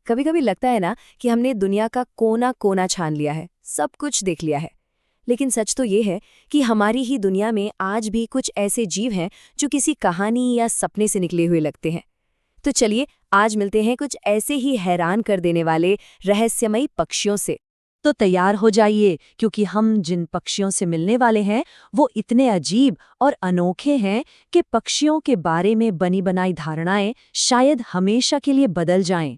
कभी कभी लगता है ना कि हमने दुनिया का कोना कोना छान लिया है, सब कुछ देख लिया है। लेकिन सच तो ये है कि हमारी ही दुनिया में आज भी कुछ ऐसे जीव हैं जो किसी कहानी या सपने से निकले हुए लगते हैं। तो चलिए आज मिलते हैं कुछ ऐसे ही हैरान कर देने वाले रहस्यमयी पक्षियों से। तो तैयार हो जाइए, क्योंकि हम जिन पक्षियों से मिलने वाले हैं वो इतने अजीब और अनोखे हैं कि पक्षियों के बारे में बनी बनाई धारणाएं शायद हमेशा के लिए बदल जाएं।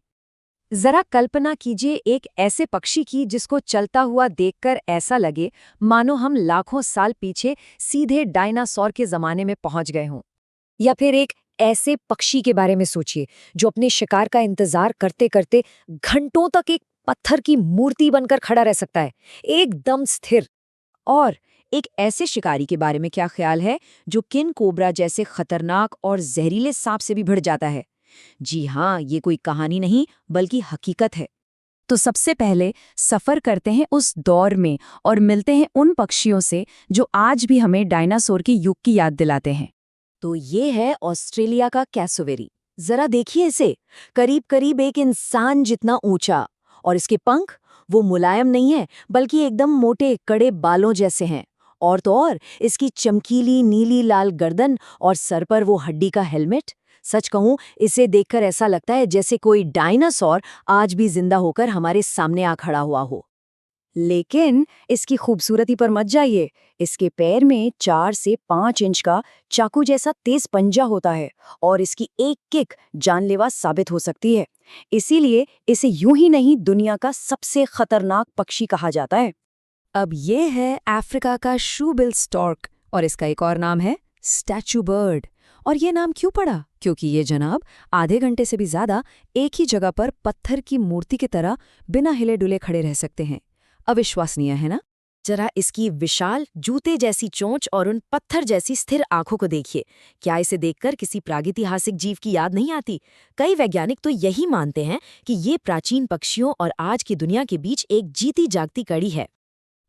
जरा कल्पना कीजिए एक ऐसे पक्षी की जिसको चलता हुआ देखकर ऐसा लगे मानो हम लाखों साल पीछे सीधे डायनासोर के जमाने में पहुंच गए हों। या फिर एक ऐसे पक्षी के बारे में सोचिए जो अपने शिकार का इंतजार करते करते घंटों तक एक पत्थर की मूर्ति बनकर खड़ा रह सकता है, एकदम स्थिर। और एक ऐसे शिकारी के बारे में क्या ख्याल है जो किंग कोबरा जैसे खतरनाक और जहरीले सांप से भी भिड़ जाता है? जी हाँ, ये कोई कहानी नहीं बल्कि हकीकत है। तो सबसे पहले सफर करते हैं उस दौर में और मिलते हैं उन पक्षियों से जो आज भी हमें डायनासोर के युग की याद दिलाते हैं। तो ये है ऑस्ट्रेलिया का कैसोवेरी। जरा देखिए इसे, करीब करीब एक इंसान जितना ऊंचा, और इसके पंख वो मुलायम नहीं है बल्कि एकदम मोटे कड़े बालों जैसे हैं। और तो और इसकी चमकीली नीली लाल गर्दन और सर पर वो हड्डी का हेलमेट। सच कहूं, इसे देखकर ऐसा लगता है जैसे कोई डायनासोर आज भी जिंदा होकर हमारे सामने आ खड़ा हुआ हो। लेकिन इसकी खूबसूरती पर मत जाइए। इसके पैर में 4 से 5 इंच का चाकू जैसा तेज पंजा होता है और इसकी एक किक जानलेवा साबित हो सकती है। इसीलिए इसे यूं ही नहीं दुनिया का सबसे खतरनाक पक्षी कहा जाता है। अब ये है अफ्रीका का शूबिल स्टॉर्क और इसका एक और नाम है स्टैचू बर्ड। और ये नाम क्यों पड़ा? क्योंकि ये जनाब आधे घंटे से भी ज्यादा एक ही जगह पर पत्थर की मूर्ति की तरह बिना हिले डुले खड़े रह सकते हैं। अविश्वसनीय है ना? जरा इसकी विशाल जूते जैसी चोंच और उन पत्थर जैसी स्थिर आंखों को देखिए। क्या इसे देखकर किसी प्रागैतिहासिक जीव की याद नहीं आती? कई वैज्ञानिक तो यही मानते हैं कि ये प्राचीन पक्षियों और आज की दुनिया के बीच एक जीती जागती कड़ी है।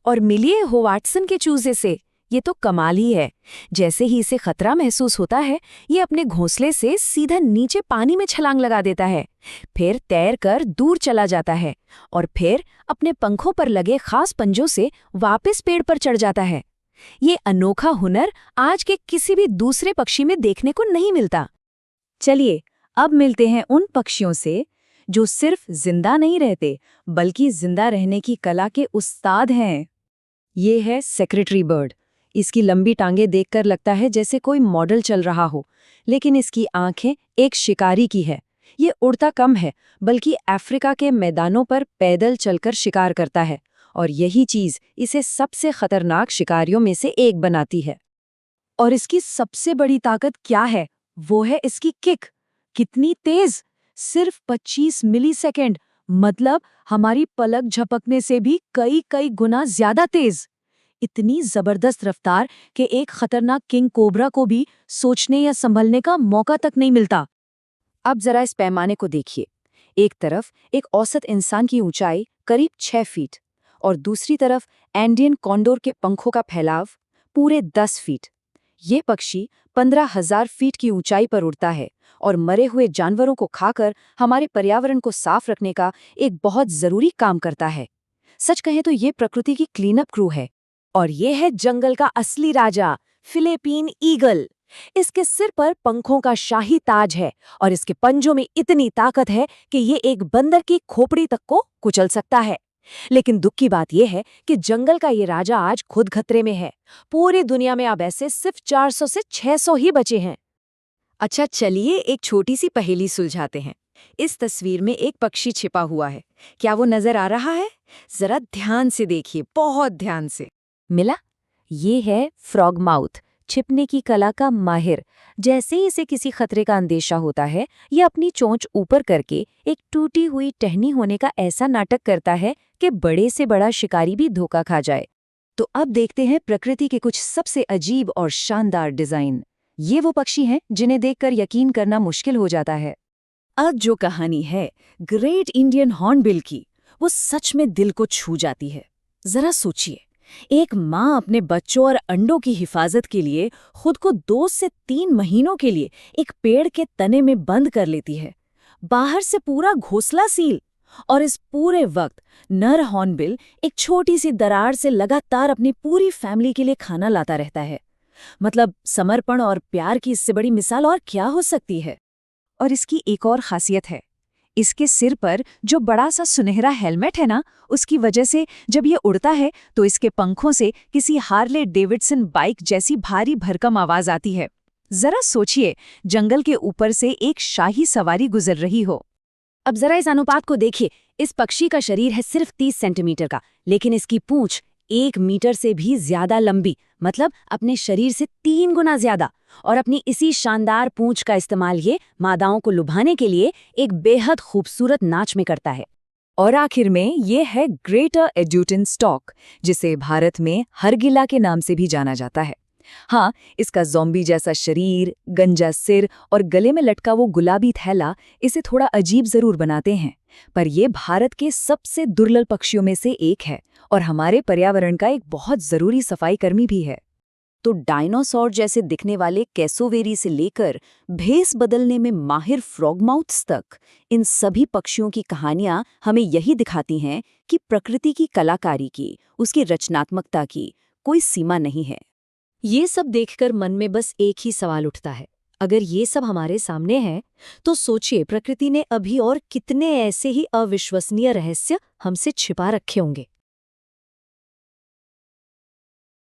और मिलिए हो वाटसन के चूजे से, ये तो कमाल ही है। जैसे ही इसे खतरा महसूस होता है, ये अपने घोंसले से सीधा नीचे पानी में छलांग लगा देता है, फिर तैरकर दूर चला जाता है और फिर अपने पंखों पर लगे खास पंजों से वापस पेड़ पर चढ़ जाता है। ये अनोखा हुनर आज के किसी भी दूसरे पक्षी में देखने को नहीं मिलता। चलिए अब मिलते हैं उन पक्षियों से जो सिर्फ जिंदा नहीं रहते बल्कि जिंदा रहने की कला के उस्ताद हैं। ये है सेक्रेटरी बर्ड। इसकी लंबी टांगें देखकर लगता है जैसे कोई मॉडल चल रहा हो, लेकिन इसकी आंखें एक शिकारी की है। ये उड़ता कम है बल्कि अफ्रीका के मैदानों पर पैदल चलकर शिकार करता है, और यही चीज इसे सबसे खतरनाक शिकारियों में से एक बनाती है। और इसकी सबसे बड़ी ताकत क्या है? वो है इसकी किक। कितनी तेज! सिर्फ 25 मिलीसेकंड, मतलब हमारी पलक झपकने से भी कई कई गुना ज्यादा तेज। इतनी जबरदस्त रफ्तार कि एक खतरनाक किंग कोबरा को भी सोचने या संभलने का मौका तक नहीं मिलता। अब जरा इस पैमाने को देखिए। एक तरफ एक औसत इंसान की ऊंचाई करीब 6 फीट और दूसरी तरफ एंडियन कॉन्डोर के पंखों का फैलाव पूरे 10 फीट। ये पक्षी 15,000 फीट की ऊंचाई पर उड़ता है और मरे हुए जानवरों को खाकर हमारे पर्यावरण को साफ रखने का एक बहुत जरूरी काम करता है। सच कहें तो ये प्रकृति की क्लीनअप क्रू है। और ये है जंगल का असली राजा, फिलिपीन ईगल। इसके सिर पर पंखों का शाही ताज है और इसके पंजों में इतनी ताकत है कि ये एक बंदर की खोपड़ी तक को कुचल सकता है। लेकिन दुख की बात यह है कि जंगल का ये राजा आज खुद खतरे में है। पूरी दुनिया में अब ऐसे सिर्फ 400 से 600 ही बचे हैं। अच्छा, चलिए एक छोटी सी पहेली सुलझाते हैं। इस तस्वीर में एक पक्षी छिपा हुआ है। क्या वो नजर आ रहा है? जरा ध्यान से देखिए, बहुत ध्यान से। मिला? ये है फ्रॉग माउथ, छिपने की कला का माहिर। जैसे ही इसे किसी खतरे का अंदेशा होता है, ये अपनी चोंच ऊपर करके एक टूटी हुई टहनी होने का ऐसा नाटक करता है कि बड़े से बड़ा शिकारी भी धोखा खा जाए। तो अब देखते हैं प्रकृति के कुछ सबसे अजीब और शानदार डिजाइन। ये वो पक्षी हैं जिन्हें देखकर यकीन करना मुश्किल हो जाता है। अब जो कहानी है ग्रेट इंडियन हॉर्नबिल की, वो सच में दिल को छू जाती है। जरा सोचिए, एक माँ अपने बच्चों और अंडों की हिफाजत के लिए खुद को 2 से 3 महीनों के लिए एक पेड़ के तने में बंद कर लेती है। बाहर से पूरा घोंसला सील, और इस पूरे वक्त नर हॉर्नबिल एक छोटी सी दरार से लगातार अपनी पूरी फैमिली के लिए खाना लाता रहता है। मतलब समर्पण और प्यार की इससे बड़ी मिसाल और क्या हो सकती है। और इसकी एक और खासियत है, इसके सिर पर जो बड़ा सा सुनहरा हेलमेट है ना, उसकी वजह से जब ये उड़ता है तो इसके पंखों से किसी हार्ले डेविडसन बाइक जैसी भारी भरकम आवाज आती है। जरा सोचिए, जंगल के ऊपर से एक शाही सवारी गुजर रही हो। अब जरा इस अनुपात को देखिए। इस पक्षी का शरीर है सिर्फ 30 सेंटीमीटर का, लेकिन इसकी पूंछ 1 मीटर से भी ज्यादा लंबी, मतलब अपने शरीर से 3 गुना ज्यादा। और अपनी इसी शानदार पूंछ का इस्तेमाल ये मादाओं को लुभाने के लिए एक बेहद खूबसूरत नाच में करता है। और आखिर में ये है ग्रेटर एड्यूटन स्टॉक, जिसे भारत में हरगिला के नाम से भी जाना जाता है। हाँ, इसका ज़ॉम्बी जैसा शरीर, गंजा सिर और गले में लटका वो गुलाबी थैला इसे थोड़ा अजीब जरूर बनाते हैं, पर ये भारत के सबसे दुर्लभ पक्षियों में से एक है और हमारे पर्यावरण का एक बहुत जरूरी सफाई कर्मी भी है। तो डायनासोर जैसे दिखने वाले कैसोवेरी से लेकर भेस बदलने में माहिर फ्रॉगमाउथ्स तक, इन सभी पक्षियों की कहानियां हमें यही दिखाती हैं कि प्रकृति की कलाकारी की, उसकी रचनात्मकता की कोई सीमा नहीं है। ये सब देखकर मन में बस एक ही सवाल उठता है, अगर ये सब हमारे सामने है तो सोचिए प्रकृति ने अभी और कितने ऐसे ही अविश्वसनीय रहस्य हमसे छिपा रखे होंगे।